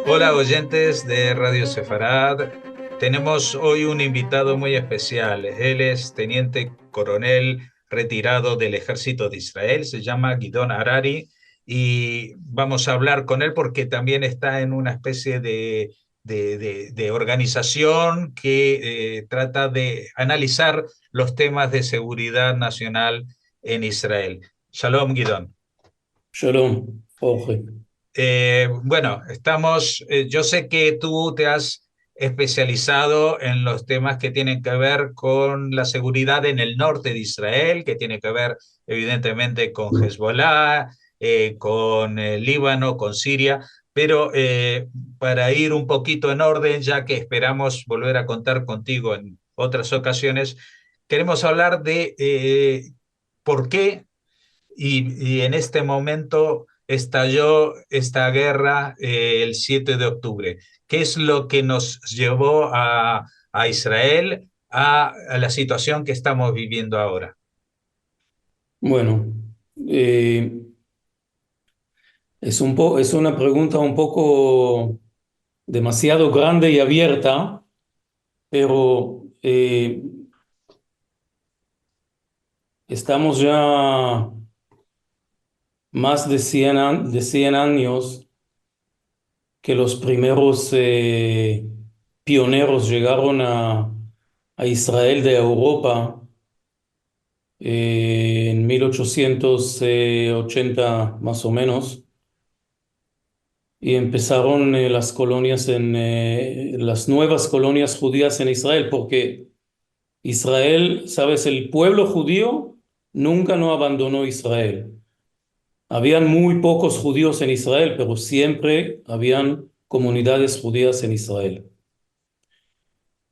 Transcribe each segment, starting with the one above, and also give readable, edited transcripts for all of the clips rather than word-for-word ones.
Hola oyentes de Radio Sefarad. Tenemos hoy un invitado muy especial. Él es teniente coronel retirado del ejército de Israel. Se llama Gidon Harari y vamos a hablar con él porque también está en una especie de organización que trata de analizar los temas de seguridad nacional en Israel. Shalom, Gidon. Shalom, Jorge. Bueno, yo sé que tú te has especializado en los temas que tienen que ver con la seguridad en el norte de Israel, que tiene que ver evidentemente con Hezbollah, con Líbano, con Siria, pero para ir un poquito en orden, ya que esperamos volver a contar contigo en otras ocasiones, queremos hablar de por qué y en este momento estalló esta guerra el 7 de octubre. ¿Qué es lo que nos llevó a Israel a la situación que estamos viviendo ahora? Bueno, eh, es una pregunta un poco demasiado grande y abierta, pero estamos ya más de 100 años que los primeros pioneros llegaron a Israel de Europa en 1880 más o menos. Y empezaron las colonias las nuevas colonias judías en Israel, porque Israel, sabes, el pueblo judío nunca no abandonó Israel. Habían muy pocos judíos en Israel, pero siempre habían comunidades judías en Israel.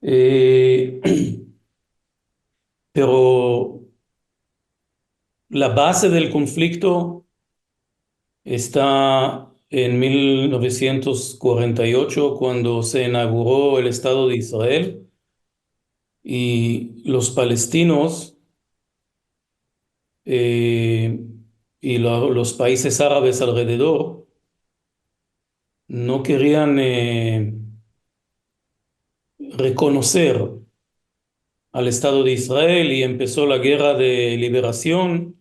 Eh, pero la base del conflicto está en 1948, cuando se inauguró el Estado de Israel. Y los palestinos eh, y los países árabes alrededor no querían reconocer al Estado de Israel, y empezó la guerra de liberación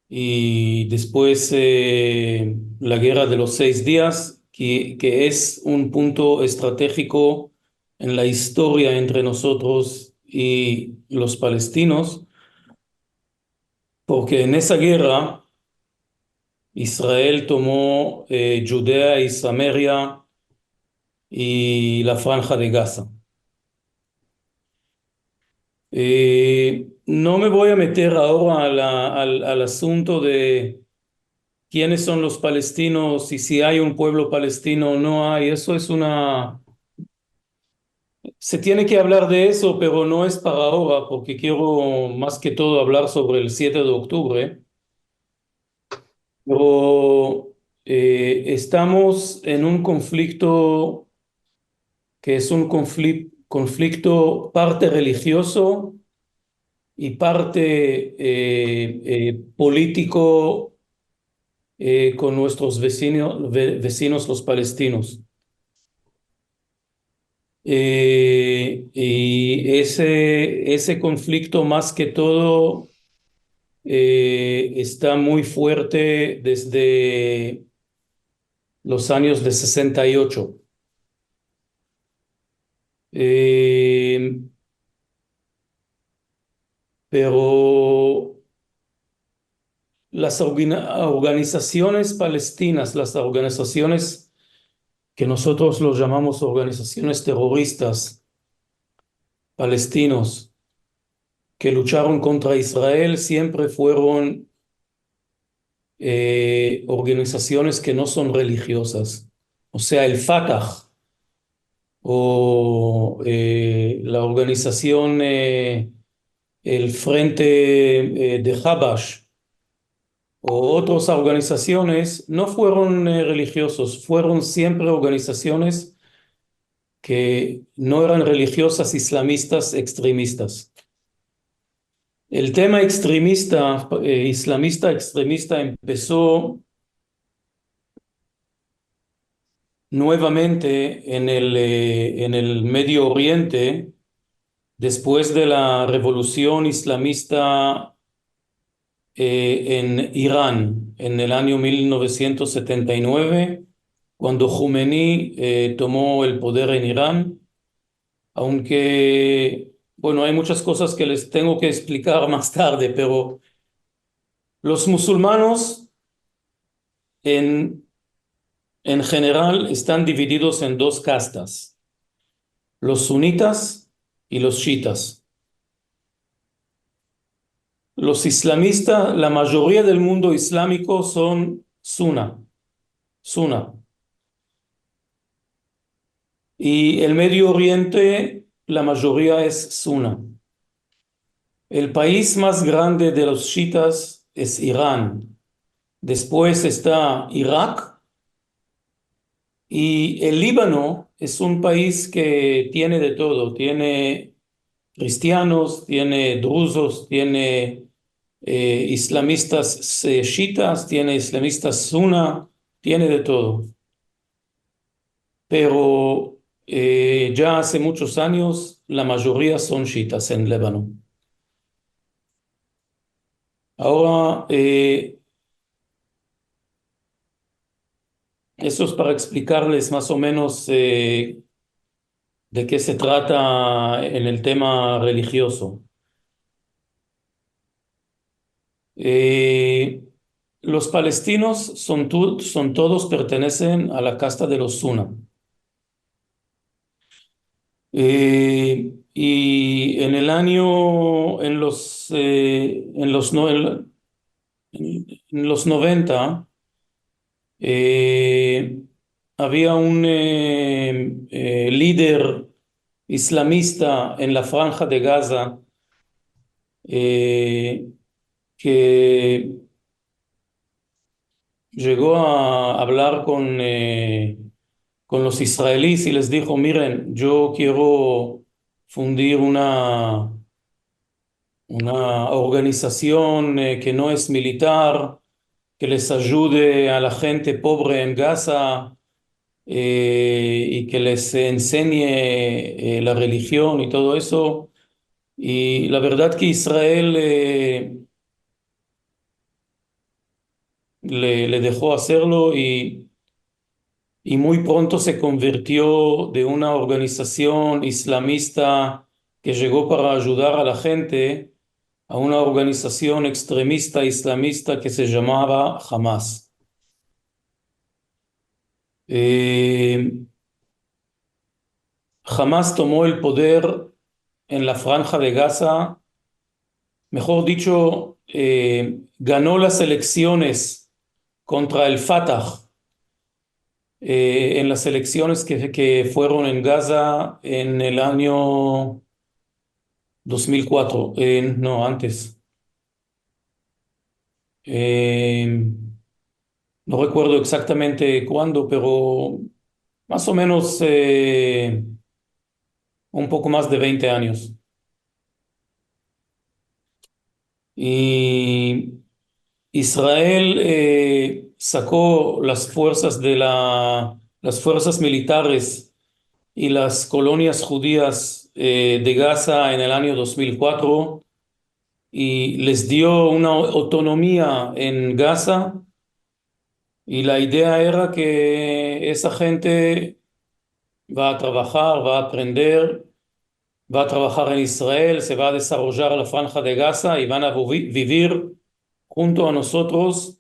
y después la guerra de los 6 días, que es un punto estratégico en la historia entre nosotros y los palestinos, porque en esa guerra Israel tomó Judea y Samaria y la Franja de Gaza. No me voy a meter ahora al asunto de quiénes son los palestinos y si hay un pueblo palestino o no hay. Eso es Se tiene que hablar de eso, pero no es para ahora, porque quiero más que todo hablar sobre el 7 de octubre. Pero estamos en un conflicto que es un conflicto parte religioso y parte político, con nuestros vecinos los palestinos. Y ese conflicto, más que todo, está muy fuerte desde los años de 68. Eh, pero las organizaciones palestinas, las organizaciones que nosotros los llamamos organizaciones terroristas palestinos que lucharon contra Israel, siempre fueron organizaciones que no son religiosas. O sea, el Fatah o la organización, el Frente de Habash, o otras organizaciones, no fueron religiosos, fueron siempre organizaciones que no eran religiosas, islamistas, extremistas. El tema extremista, islamista extremista empezó nuevamente en el Medio Oriente después de la revolución islamista en Irán en el año 1979, cuando Khomeini tomó el poder en Irán, aunque, bueno, hay muchas cosas que les tengo que explicar más tarde, pero los musulmanes en, en general están divididos en dos castas, los sunitas y los chiitas. Los islamistas, la mayoría del mundo islámico son sunna. Y el Medio Oriente, la mayoría es sunna. El país más grande de los chiitas es Irán. Después está Irak y el Líbano es un país que tiene de todo. Tiene cristianos, tiene drusos, tiene islamistas chiitas, tiene islamistas sunna, tiene de todo. Pero ya hace muchos años la mayoría son chiitas en Líbano. Ahora, eso es para explicarles más o menos de qué se trata en el tema religioso. Eh, los palestinos son todos pertenecen a la casta de los Sunna. Y en el año, en los 90, eh, había un líder islamista en la Franja de Gaza eh, que llegó a hablar con los israelíes y les dijo, miren, yo quiero fundir una organización que no es militar, que les ayude a la gente pobre en Gaza y que les enseñe la religión y todo eso. Y la verdad que Israel le dejó hacerlo y muy pronto se convirtió de una organización islamista que llegó para ayudar a la gente a una organización extremista islamista que se llamaba Hamas. Eh, Hamas tomó el poder en la Franja de Gaza, mejor dicho, ganó las elecciones contra el Fatah en las elecciones que fueron en Gaza en el año 2004, no, antes. Eh, no recuerdo exactamente cuándo, pero más o menos un poco más de 20 años. Y Israel sacó las fuerzas militares y las colonias judías de Gaza en el año 2004 y les dio una autonomía en Gaza y la idea era que esa gente va a trabajar, va a aprender, va a trabajar en Israel, se va a desarrollar la franja de Gaza y van a vivir junto a nosotros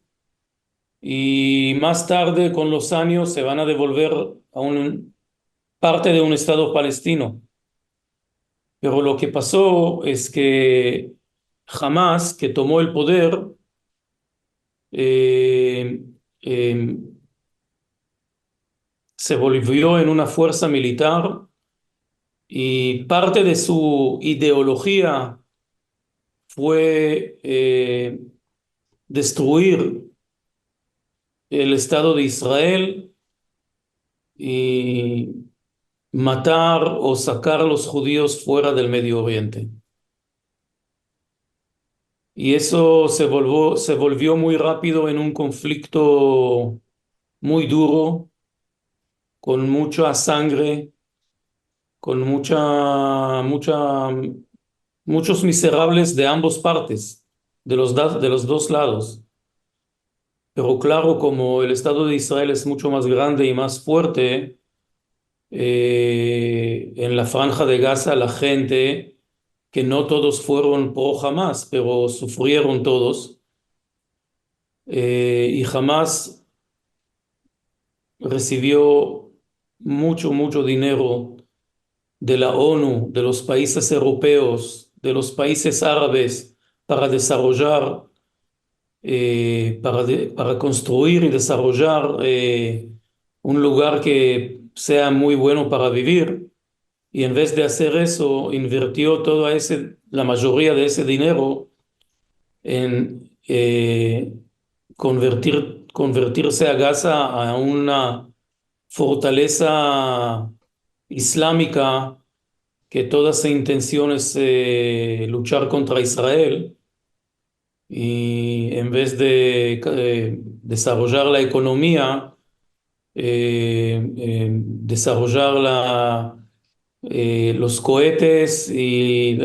y más tarde con los años se van a devolver a un parte de un estado palestino. Pero lo que pasó es que Hamas, que tomó el poder, eh, eh, se volvió en una fuerza militar y parte de su ideología fue destruir el Estado de Israel y matar o sacar a los judíos fuera del Medio Oriente. Y eso se volvió muy rápido en un conflicto muy duro, con mucha sangre, con muchos miserables de ambas partes, de los dos lados. Pero claro, como el Estado de Israel es mucho más grande y más fuerte, en la Franja de Gaza la gente, que no todos fueron pro Hamas, pero sufrieron todos, y Hamas recibió mucho dinero de la ONU, de los países europeos, de los países árabes para desarrollar, para construir y desarrollar un lugar que sea muy bueno para vivir. Y en vez de hacer eso, invirtió la mayoría de ese dinero en convertirse a Gaza a una fortaleza islámica que toda su intención es luchar contra Israel, y en vez de desarrollar la economía, desarrollar los cohetes y-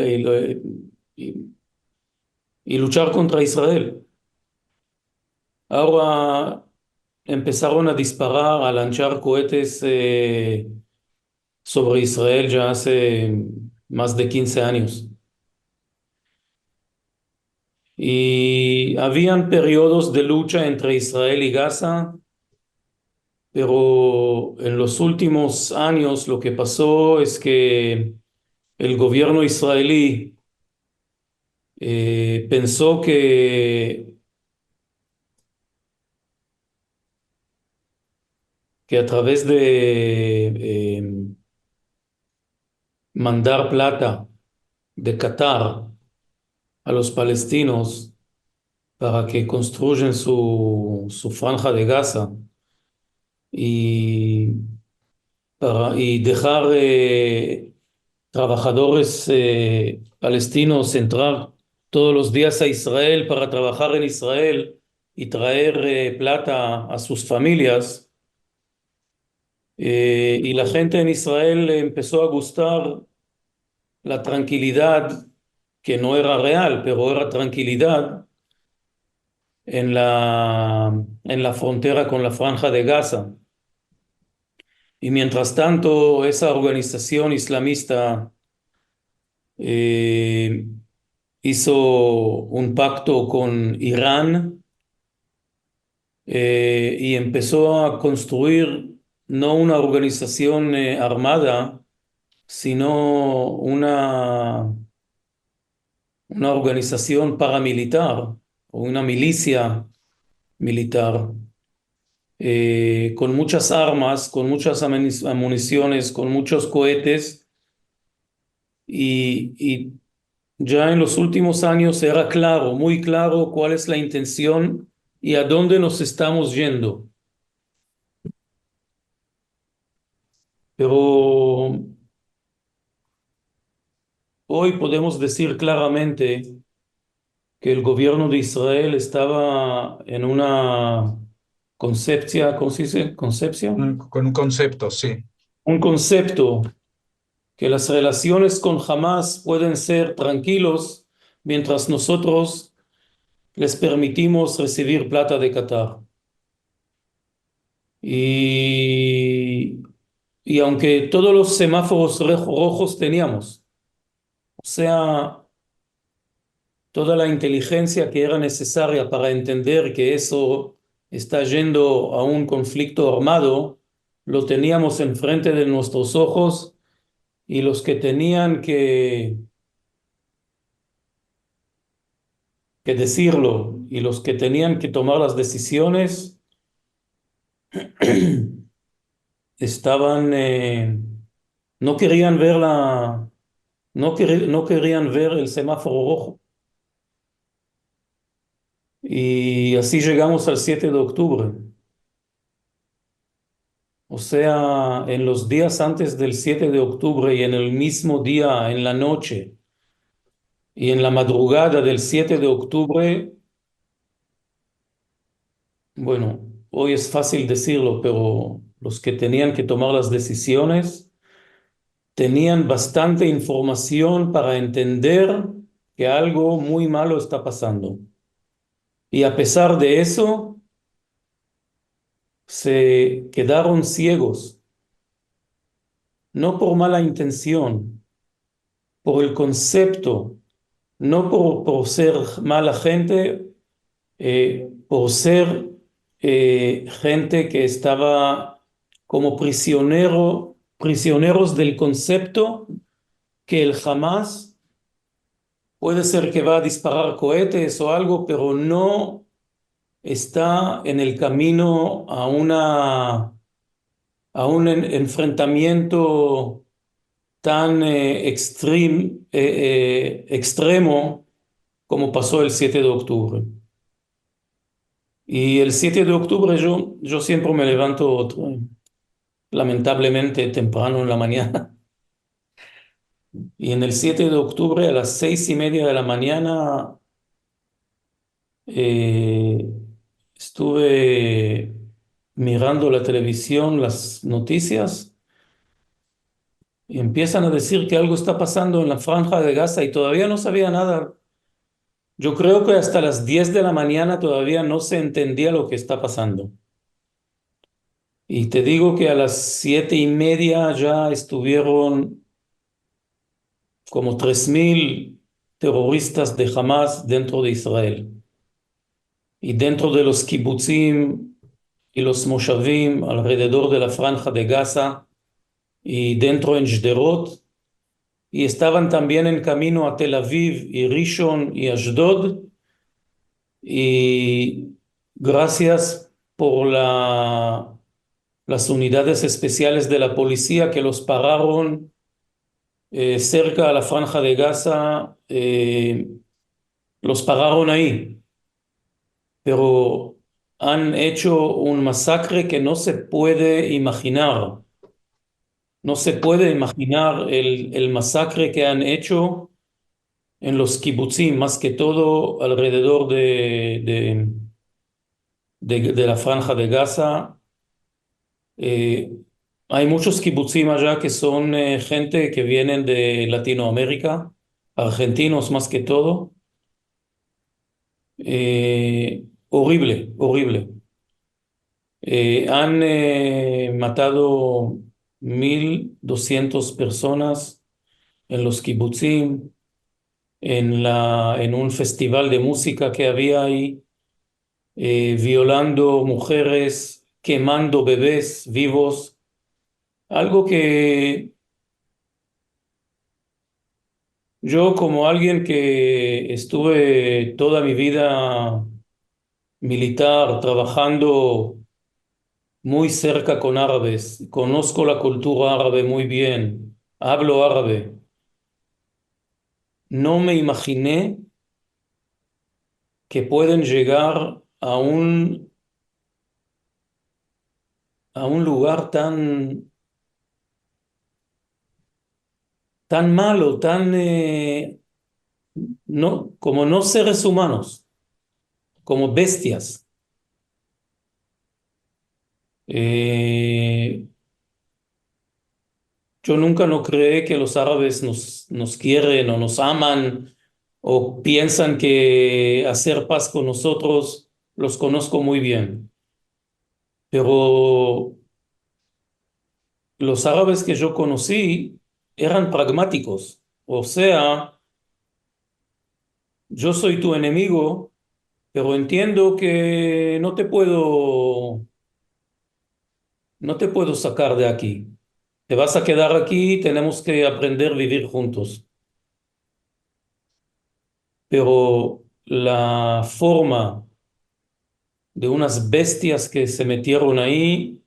y luchar contra Israel. Ahora empezaron a disparar, a lanzar cohetes sobre Israel ya hace más de 15 años. Y habían periodos de lucha entre Israel y Gaza, pero en los últimos años lo que pasó es que el gobierno israelí pensó que a través de mandar plata de Qatar a los palestinos para que construyan su franja de Gaza, y, y dejar trabajadores palestinos entrar todos los días a Israel para trabajar en Israel y traer plata a sus familias. Y la gente en Israel le empezó a gustar la tranquilidad, que no era real, pero era tranquilidad en la frontera con la Franja de Gaza. Y mientras tanto, esa organización islamista eh, hizo un pacto con Irán, y empezó a construir no una organización armada, sino una organización paramilitar o una milicia militar, con muchas armas, con muchas municiones, con muchos cohetes, y ya en los últimos años era claro, muy claro cuál es la intención y a dónde nos estamos yendo. Pero hoy podemos decir claramente que el gobierno de Israel estaba en una concepción, ¿cómo se dice? ¿Concepción? Con un concepto, sí. Un concepto que las relaciones con Hamas pueden ser tranquilos mientras nosotros les permitimos recibir plata de Qatar. Y, y aunque todos los semáforos rojos teníamos, o sea, toda la inteligencia que era necesaria para entender que eso está yendo a un conflicto armado, lo teníamos enfrente de nuestros ojos, y los que tenían que decirlo y los que tenían que tomar las decisiones estaban, no querían ver no querían ver el semáforo rojo. Y así llegamos al 7 de octubre. O sea, en los días antes del 7 de octubre y en el mismo día, en la noche, y en la madrugada del 7 de octubre, bueno, hoy es fácil decirlo, pero los que tenían que tomar las decisiones tenían bastante información para entender que algo muy malo está pasando. Y a pesar de eso, se quedaron ciegos, no por mala intención, por el concepto, no por ser mala gente, por ser gente que estaba como prisioneros del concepto que el Hamas puede ser que va a disparar cohetes o algo, pero no está en el camino a un enfrentamiento tan extremo como pasó el 7 de octubre. Y el 7 de octubre yo siempre me levanto lamentablemente temprano en la mañana. Y en el 7 de octubre a las 6:30 de la mañana eh, estuve mirando la televisión, las noticias, y empiezan a decir que algo está pasando en la Franja de Gaza y todavía no sabía nada. Yo creo que hasta las 10 de la mañana todavía no se entendía lo que está pasando. Y te digo que a las 7:30 ya estuvieron como 3.000 terroristas de Hamas dentro de Israel. Y dentro de los kibutzim y los moshavim alrededor de la Franja de Gaza y dentro en Sderot. Y estaban también en camino a Tel Aviv y Rishon y Ashdod. Y gracias por las unidades especiales de la policía que los pararon cerca a la Franja de Gaza, los pararon ahí, pero han hecho un masacre que no se puede imaginar. No se puede imaginar el masacre que han hecho en los kibutzim, más que todo alrededor de la Franja de Gaza. Eh, Hay muchos kibutzim allá que son gente que vienen de Latinoamérica, argentinos más que todo. Horrible, horrible. Han matado 1.200 personas en los kibutzim, en un festival de música que había ahí, violando mujeres, quemando bebés vivos, algo que yo como alguien que estuve toda mi vida militar trabajando muy cerca con árabes, conozco la cultura árabe muy bien, hablo árabe, no me imaginé que pueden llegar a un lugar tan malo, no, como no seres humanos, como bestias. Eh, yo nunca no creí que los árabes nos quieren o nos aman o piensan que hacer paz con nosotros, los conozco muy bien. Pero los árabes que yo conocí eran pragmáticos. O sea, yo soy tu enemigo, pero entiendo que no te puedo sacar de aquí. Te vas a quedar aquí, tenemos que aprender a vivir juntos. Pero la forma de unas bestias que se metieron ahí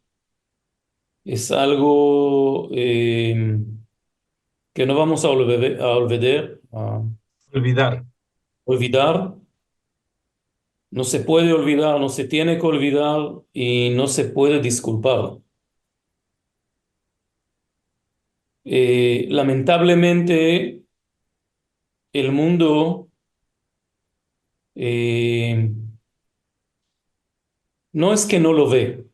es algo que no vamos a Olvidar. olvidar. No se puede olvidar, no se tiene que olvidar y no se puede disculpar. Lamentablemente, el mundo eh, no es que no lo ve,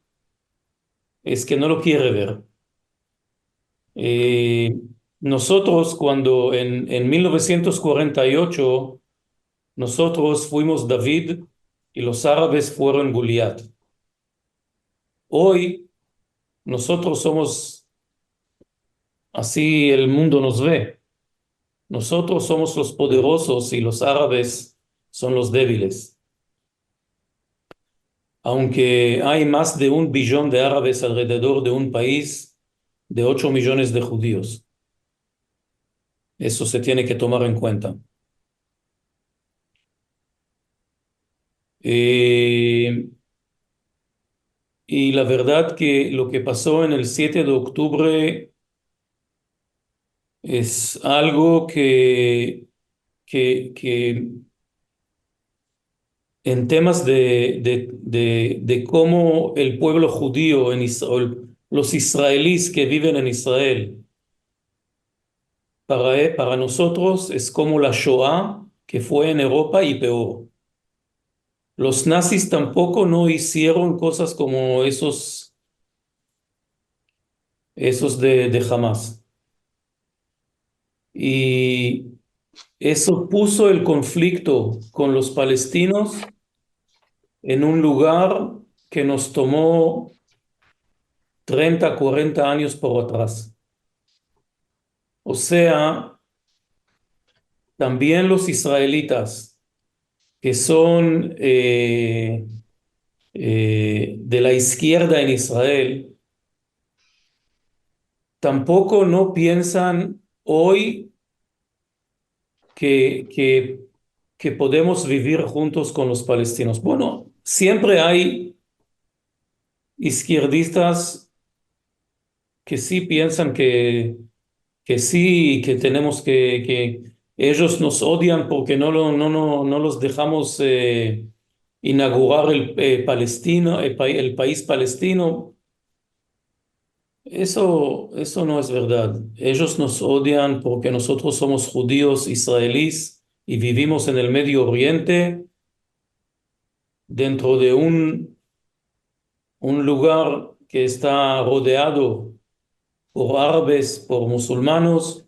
es que no lo quiere ver. Eh, Nosotros cuando en 1948 nosotros fuimos David y los árabes fueron Goliat. Hoy nosotros somos, así el mundo nos ve. Nosotros somos los poderosos y los árabes son los débiles. Aunque hay más de 1 billón de árabes alrededor de un país de 8 millones de judíos. Eso se tiene que tomar en cuenta. Eh, y la verdad que lo que pasó en el 7 de octubre es algo que en temas de cómo el pueblo judío en Israel, los israelíes que viven en Israel, para nosotros es como la Shoah que fue en Europa y peor. Los nazis tampoco no hicieron cosas como esos de Hamas. Y eso puso el conflicto con los palestinos en un lugar que nos tomó 30, 40 años por atrás. O sea, también los israelitas que son de la izquierda en Israel, tampoco no piensan hoy que, que, que podemos vivir juntos con los palestinos. Bueno, siempre hay izquierdistas que sí piensan que sí, que tenemos que ellos nos odian porque no los dejamos inaugurar el país palestino. Eso no es verdad. Ellos nos odian porque nosotros somos judíos israelíes y vivimos en el Medio Oriente dentro de un lugar que está rodeado por árabes, por musulmanos,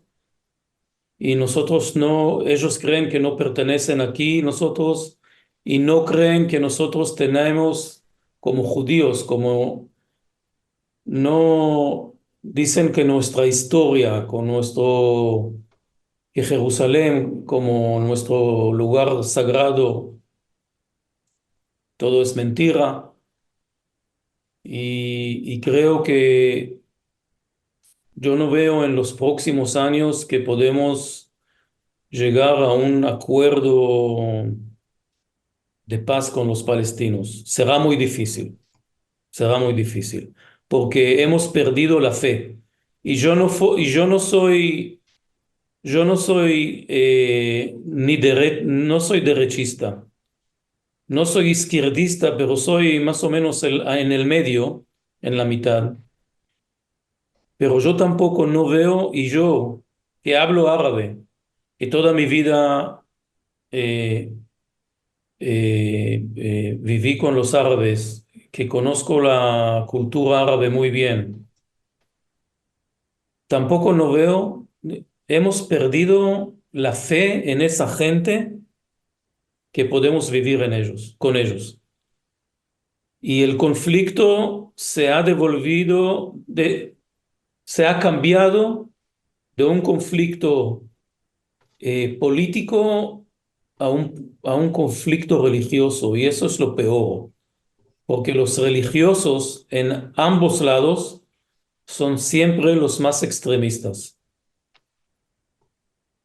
y nosotros no, ellos creen que no pertenecen aquí, nosotros, y no creen que nosotros tenemos como judíos, como no dicen que nuestra historia, con que Jerusalén como nuestro lugar sagrado, todo es mentira, y creo que yo no veo en los próximos años que podemos llegar a un acuerdo de paz con los palestinos. Será muy difícil, porque hemos perdido la fe. Y yo no soy no soy derechista, no soy izquierdista, pero soy más o menos en el medio, en la mitad. Pero yo tampoco no veo, y yo que hablo árabe, que toda mi vida eh, viví con los árabes, que conozco la cultura árabe muy bien, tampoco no veo, hemos perdido la fe en esa gente que podemos vivir con ellos. Y el conflicto se ha cambiado de un conflicto político a un conflicto religioso, y eso es lo peor, porque los religiosos en ambos lados son siempre los más extremistas.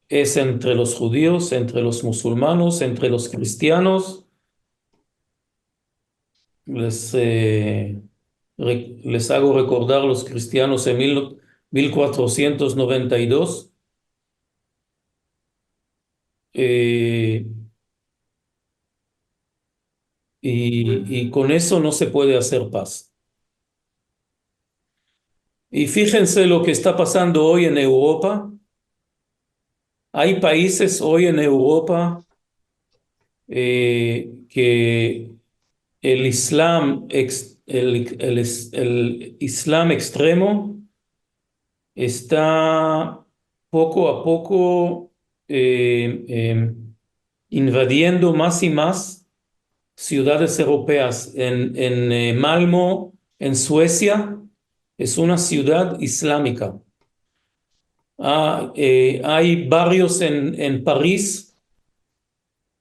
Es entre los judíos, entre los musulmanes, entre los cristianos. Les, les hago recordar los cristianos en 1492. eh, y con eso no se puede hacer paz. Y fíjense lo que está pasando hoy en Europa. Hay países hoy en Europa que el el Islam extremo está poco a poco invadiendo más y más ciudades europeas. En Malmö, en Suecia, es una ciudad islámica. Hay barrios en París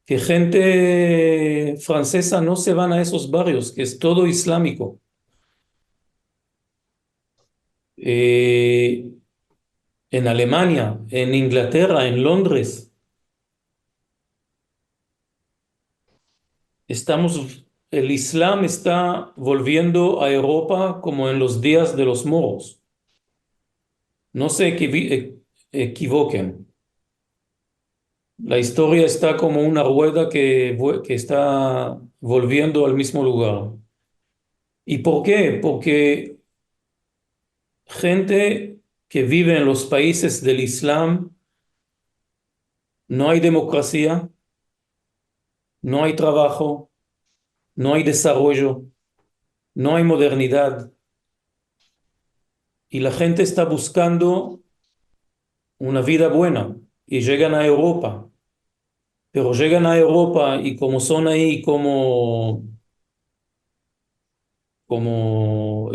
que gente francesa no se van a esos barrios, que es todo islámico. Eh, en Alemania, en Inglaterra, en Londres, el Islam está volviendo a Europa como en los días de los moros. No se equivoquen. La historia está como una rueda que está volviendo al mismo lugar. ¿Y por qué? Porque gente que vive en los países del Islam, no hay democracia, no hay trabajo, no hay desarrollo, no hay modernidad, y la gente está buscando una vida buena y llegan a Europa. Pero llegan a Europa y como son ahí como ¿cómo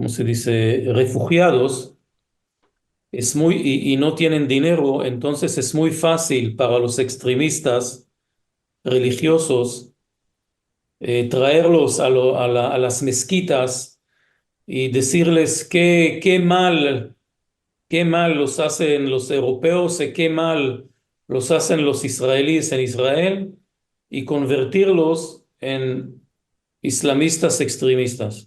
se dice? Refugiados, y no tienen dinero, entonces es muy fácil para los extremistas religiosos traerlos a las mezquitas y decirles qué mal los hacen los europeos y qué mal los hacen los israelíes en Israel, y convertirlos en islamistas extremistas.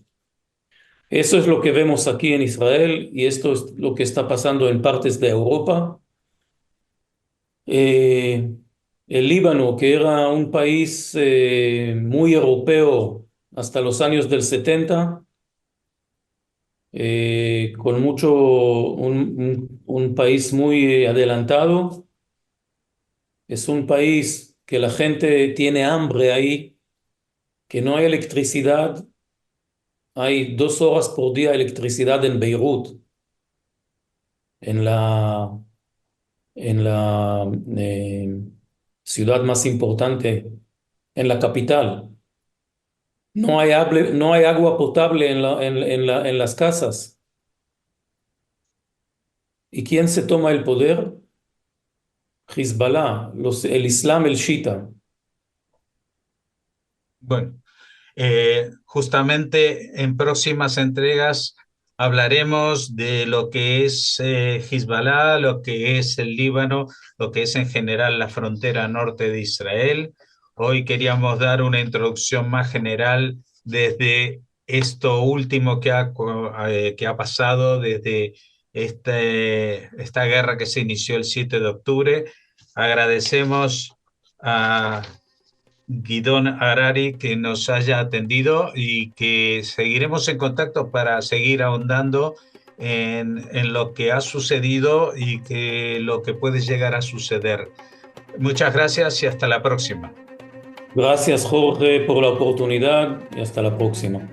Eso es lo que vemos aquí en Israel y esto es lo que está pasando en partes de Europa. Eh, el Líbano, que era un país muy europeo hasta los años del 70, con un país muy adelantado. Es un país que la gente tiene hambre ahí, que no hay electricidad. Hay 2 horas por día electricidad en Beirut, en la ciudad más importante, en la capital. No hay agua potable en las casas. ¿Y quién se toma el poder? Hezbollah, el Islam, el Shita. Bueno, justamente en próximas entregas hablaremos de lo que es Hezbollah, lo que es el Líbano, lo que es en general la frontera norte de Israel. Hoy queríamos dar una introducción más general desde esto último que ha pasado, desde esta guerra que se inició el 7 de octubre. Agradecemos a Guidón Harari que nos haya atendido y que seguiremos en contacto para seguir ahondando en lo que ha sucedido y lo que puede llegar a suceder. Muchas gracias y hasta la próxima. Gracias, Jorge, por la oportunidad y hasta la próxima.